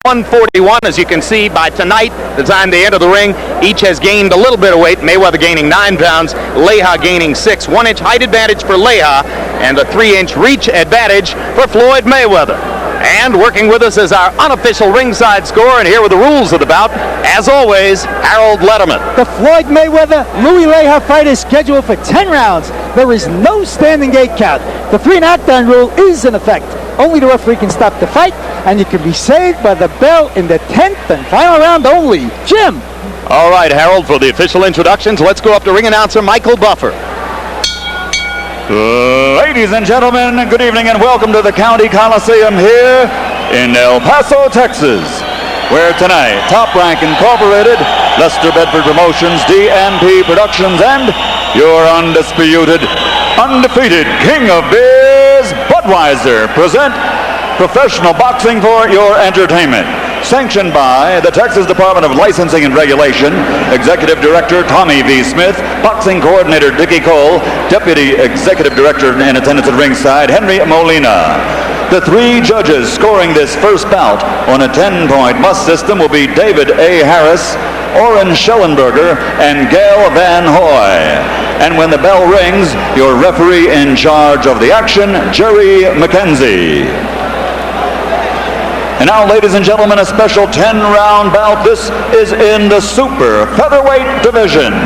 141, as you can see by tonight, the time they enter the ring, each has gained a little bit of weight. Mayweather gaining 9 pounds, Leija gaining 6. 1-inch height advantage for Leija and a 3-inch reach advantage for Floyd Mayweather. And working with us is our unofficial ringside scorer, and here with the rules of the bout, as always, Harold Letterman. The Floyd Mayweather Louie Leija fight is scheduled for 10 rounds. There is no standing 8 count. The 3 knockdown rule is in effect. Only the referee can stop the fight, and you can be saved by the bell in the 10th and final round only. Jim. All right, Harold, for the official introductions, let's go up to ring announcer Michael Buffer. Ladies and gentlemen, good evening and welcome to the County Coliseum here in El Paso, Texas, where tonight Top Rank Incorporated, Lester Bedford Promotions, DMP Productions, and your undisputed, undefeated King of Beers, Budweiser, present professional boxing for your entertainment. Sanctioned by the Texas Department of Licensing and Regulation, Executive Director Tommy V. Smith, Boxing Coordinator Dickie Cole, Deputy Executive Director in attendance at ringside Henry Molina. The 3 judges scoring this first bout on a 10-point must system will be David A. Harris, Orrin Schellenberger, and Gail Van Hoy. And when the bell rings, your referee in charge of the action, Jerry McKenzie. And now, ladies and gentlemen, a special 10-round bout. This is in the super featherweight division.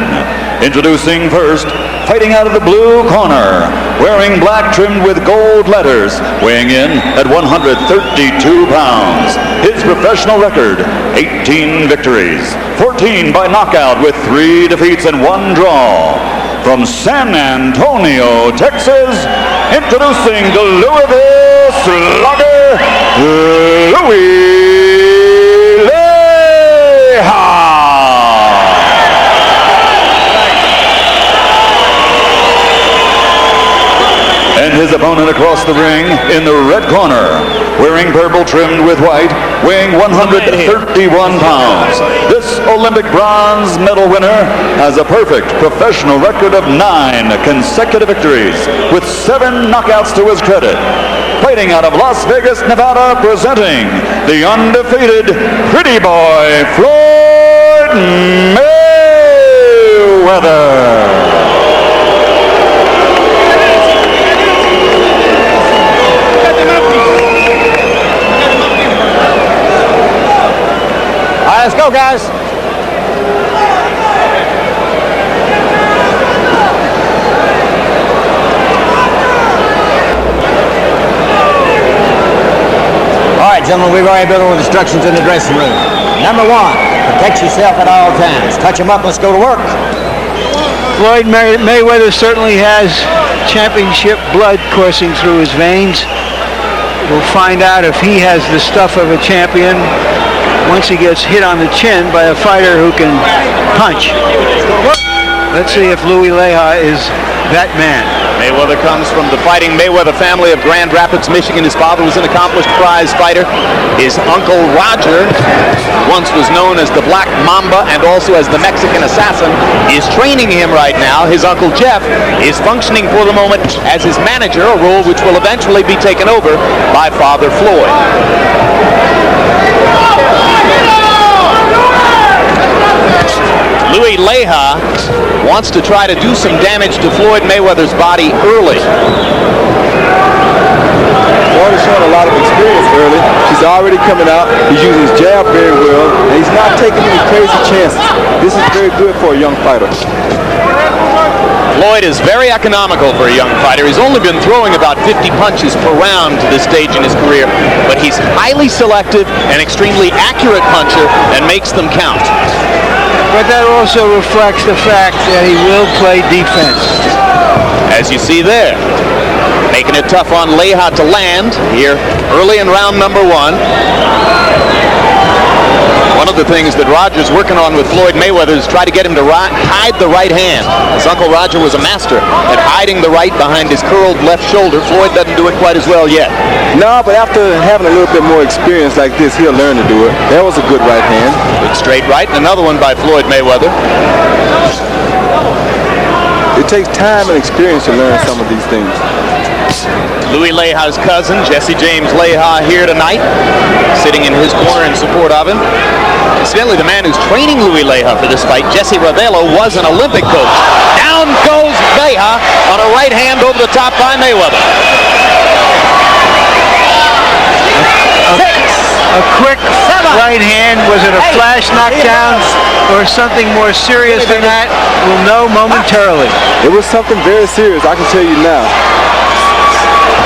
Introducing first, fighting out of the blue corner, wearing black trimmed with gold letters, weighing in at 132 pounds. His professional record, 18 victories, 14 by knockout with 3 defeats and 1 draw. From San Antonio, Texas, introducing the Louisville Slugger, Louie Leija. And his opponent across the ring in the red corner, wearing purple trimmed with white, weighing 131 pounds. This Olympic bronze medal winner has a perfect professional record of 9 consecutive victories with 7 knockouts to his credit. Fighting out of Las Vegas, Nevada, presenting the undefeated pretty boy, Floyd Mayweather. Let's go, guys. All right, gentlemen, we've already been over the instructions in the dressing room. Number 1, protect yourself at all times. Touch them up, let's go to work. Floyd Mayweather certainly has championship blood coursing through his veins. We'll find out if he has the stuff of a champion once he gets hit on the chin by a fighter who can punch. Let's see if Louie Leija is that man. Mayweather comes from the Fighting Mayweather family of Grand Rapids, Michigan. His father was an accomplished prize fighter. His uncle Roger, once was known as the Black Mamba and also as the Mexican Assassin, is training him right now. His uncle Jeff is functioning for the moment as his manager, a role which will eventually be taken over by Father Floyd. Louie Leija wants to try to do some damage to Floyd Mayweather's body early. Floyd has shown a lot of experience early. He's already coming out. He's using his jab very well, and he's not taking any crazy chances. This is very good for a young fighter. Floyd is very economical for a young fighter. He's only been throwing about 50 punches per round to this stage in his career, but he's highly selective and extremely accurate puncher and makes them count. But that also reflects the fact that he will play defense. As you see there, making it tough on Leija to land here early in round number 1. One of the things that Roger's working on with Floyd Mayweather is try to get him to hide the right hand. His uncle Roger was a master at hiding the right behind his curled left shoulder. Floyd doesn't do it quite as well yet. No, but after having a little bit more experience like this, he'll learn to do it. That was a good right hand. Good straight right, and another one by Floyd Mayweather. It takes time and experience to learn some of these things. Louie Leija's cousin, Jesse James Leija, here tonight, sitting in his corner in support of him. Incidentally, the man who's training Louie Leija for this fight, Jesse Ravelo, was an Olympic coach. Down goes Leija on a right hand over the top by Mayweather. A quick right hand. Was it a flash knockdown or something more serious than that? We'll know momentarily. It was something very serious, I can tell you now.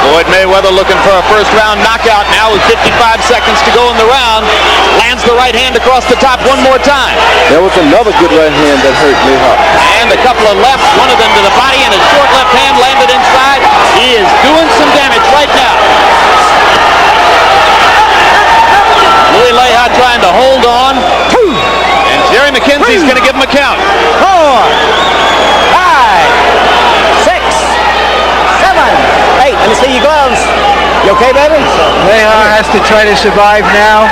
Floyd Mayweather looking for a first round knockout now with 55 seconds to go in the round. Lands the right hand across the top one more time. There was another good right hand that hurt Leija. And a couple of lefts, one of them to the body, and a short left hand landed inside. He is doing some damage right now. Louie Leija trying to hold on. And Jerry McKenzie's going to give him a count. 4, 5, 6, 7, 8. Let me see your gloves. You okay, baby? Leija has to try to survive now.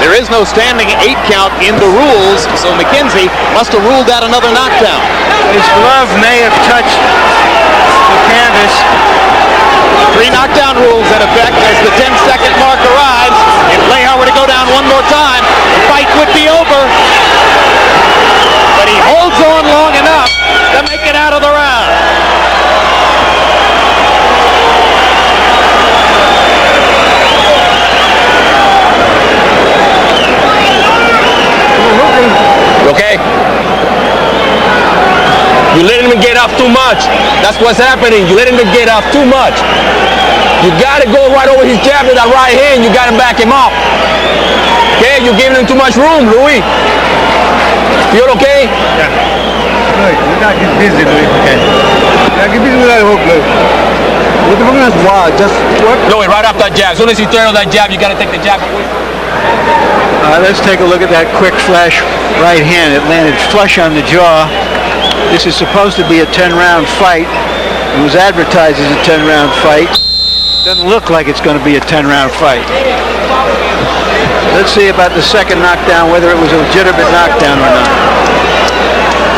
There is no standing 8 count in the rules, so McKenzie must have ruled out another knockdown. His glove may have touched the canvas. 3 knockdown rules in effect as the 10-second mark arrives. If Leija were to go down one more time, the fight would be over. But he holds on long enough to make it out of the round. Okay? You letting him get off too much. That's what's happening. You letting him get off too much. You got to go right over his jab with that right hand. You got to back him up. Okay? You're giving him too much room, Louie. Feel okay? Yeah. Look, you got to get busy, Louie. Okay. Yeah, get busy with that hook, Louie. What the fuck is wild? Just what? Louie, right off that jab. As soon as you turn on that jab, you got to take the jab away. Let's take a look at that quick flash right hand. It landed flush on the jaw. This is supposed to be a 10-round fight. It was advertised as a 10-round fight. Doesn't look like it's going to be a 10-round fight. Let's see about the second knockdown, whether it was a legitimate knockdown or not.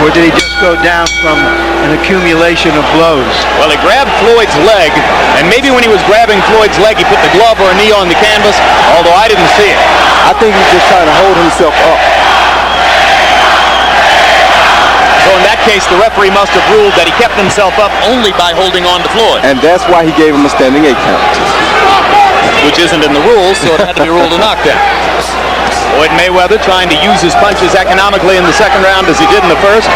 Or did he just go down from an accumulation of blows? Well, he grabbed Floyd's leg, and maybe when he was grabbing Floyd's leg, he put the glove or a knee on the canvas, although I didn't see it. I think he's just trying to hold himself up. So in that case, the referee must have ruled that he kept himself up only by holding on to Floyd. And that's why he gave him a standing 8 count. Which isn't in the rules, so it had to be ruled a knockdown. Floyd Mayweather trying to use his punches economically in the second round as he did in the first.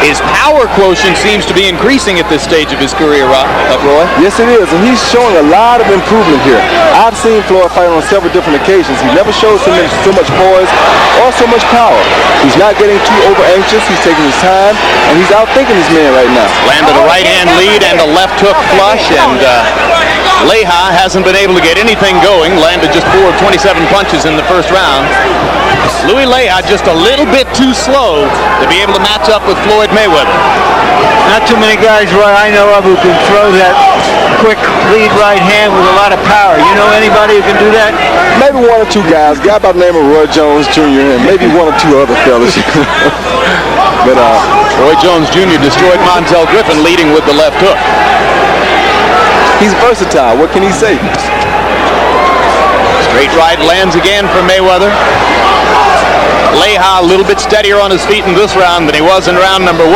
His power quotient seems to be increasing at this stage of his career, Roy. Yes, it is, and he's showing a lot of improvement here. I've seen Floyd fight on several different occasions. He never shows so much poise or so much power. He's not getting too over-anxious. He's taking his time, and he's outthinking his man right now. Landed a right-hand lead and a left hook flush, and Leija hasn't been able to get anything going. Landed just 4 of 27 punches in the first round. Louie Leija just a little bit too slow to be able to match up with Floyd Mayweather. Not too many guys, Roy, I know of who can throw that quick lead right hand with a lot of power. You know anybody who can do that? Maybe 1 or 2 guys. A guy by the name of Roy Jones Jr. and maybe 1 or 2 other fellas. But Roy Jones Jr. destroyed Montel Griffin leading with the left hook. He's versatile. What can he say? Straight right lands again for Mayweather. Leija a little bit steadier on his feet in this round than he was in round number 1.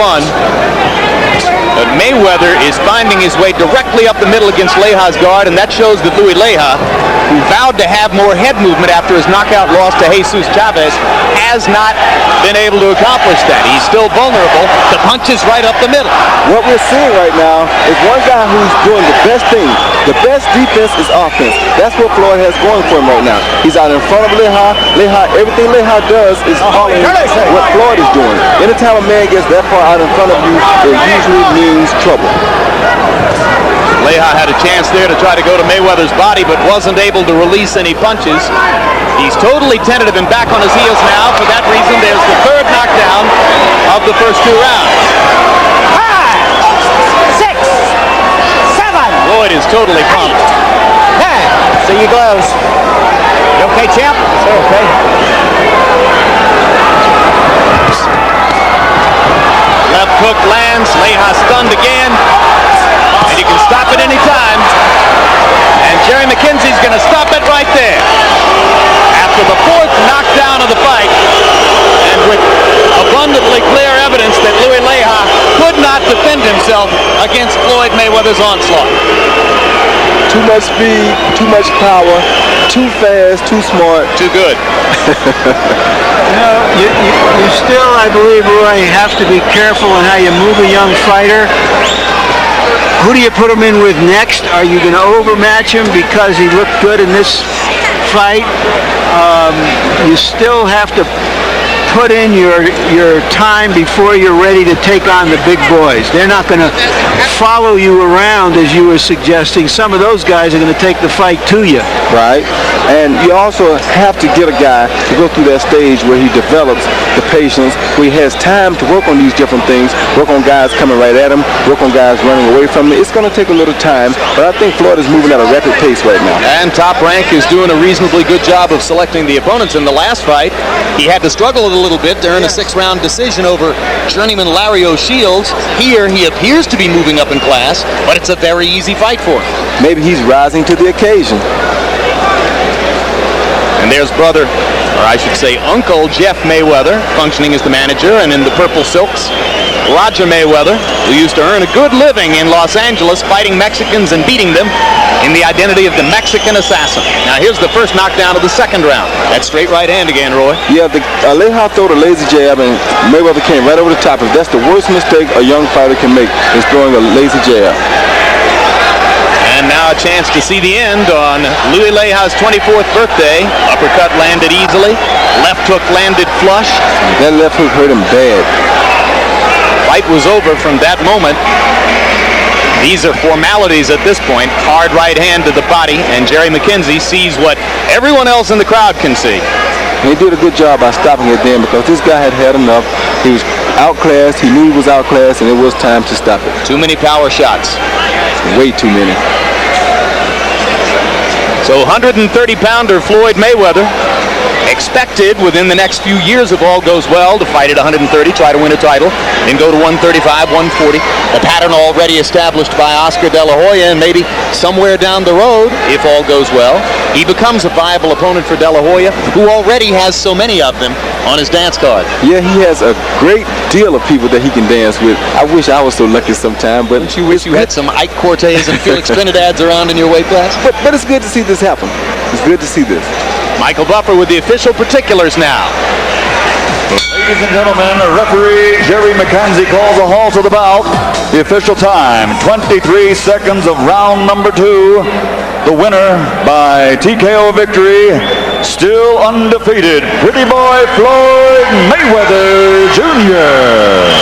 But Mayweather is finding his way directly up the middle against Leija's guard, and that shows that Louie Leija, who vowed to have more head movement after his knockout loss to Jesus Chavez, has not been able to accomplish that. He's still vulnerable to punches right up the middle. What we're seeing right now is one guy who's doing the best thing. The best defense is offense. That's what Floyd has going for him right now. He's out in front of Leija. Everything Leija does is following what Floyd is doing. Anytime a man gets that far out in front of you, it usually means trouble. Leija had a chance there to try to go to Mayweather's body, but wasn't able to release any punches. He's totally tentative and back on his heels now. For that reason, there's the third knockdown of the first 2 rounds. 5, 6, 7. Floyd is totally pumped. See your gloves. You okay, champ? Okay. Left hook lands. Leija stunned again. And you can stop at any he's going to stop it right there. After the fourth knockdown of the fight, and with abundantly clear evidence that Louie Leija could not defend himself against Floyd Mayweather's onslaught. Too much speed, too much power, too fast, too smart. Too good. You still, I believe, Roy, have to be careful in how you move a young fighter. Who do you put him in with next? Are you going to overmatch him because he looked good in this fight? You still have to put in your time before you're ready to take on the big boys. They're not going to follow you around as you were suggesting. Some of those guys are going to take the fight to you. Right. And you also have to get a guy to go through that stage where he develops the patience, where he has time to work on these different things, work on guys coming right at him, work on guys running away from him. It's going to take a little time, but I think Floyd is moving at a rapid pace right now. And Top Rank is doing a reasonably good job of selecting the opponents. In the last fight, he had to struggle a little bit to earn a 6-round decision over journeyman Larry O'Shields. Here, he appears to be moving up in class, but it's a very easy fight for him. Maybe he's rising to the occasion. And there's brother, or I should say Uncle Jeff Mayweather, functioning as the manager, and in the purple silks, Roger Mayweather, who used to earn a good living in Los Angeles fighting Mexicans and beating them in the identity of the Mexican Assassin. Now here's the first knockdown of the second round. That straight right hand again, Roy. Yeah, Leija threw the lazy jab and Mayweather came right over the top. If that's the worst mistake a young fighter can make, is throwing a lazy jab. And now a chance to see the end on Louie Leija's 24th birthday. Uppercut landed easily. Left hook landed flush. That left hook hurt him bad. Fight was over from that moment. These are formalities at this point. Hard right hand to the body, and Jerry McKenzie sees what everyone else in the crowd can see. And he did a good job by stopping it then, because this guy had had enough. He was outclassed. He knew he was outclassed, and it was time to stop it. Too many power shots. Way too many. So 130-pounder Floyd Mayweather expected within the next few years, if all goes well, to fight at 130, try to win a title, then go to 135, 140. The pattern already established by Oscar De La Hoya, and maybe somewhere down the road, if all goes well, he becomes a viable opponent for De La Hoya, who already has so many of them on his dance card. Yeah, he has a great deal of people that he can dance with. I wish I was so lucky sometime, but... Don't you wish you had some Ike Cortez and Felix Trinidad's around in your weight class? But it's good to see this happen. It's good to see this. Michael Buffer with the official particulars now. Ladies and gentlemen, referee Jerry McKenzie calls a halt to the bout. The official time, 23 seconds of round number 2. The winner by TKO victory, still undefeated, Pretty Boy Floyd Mayweather Jr.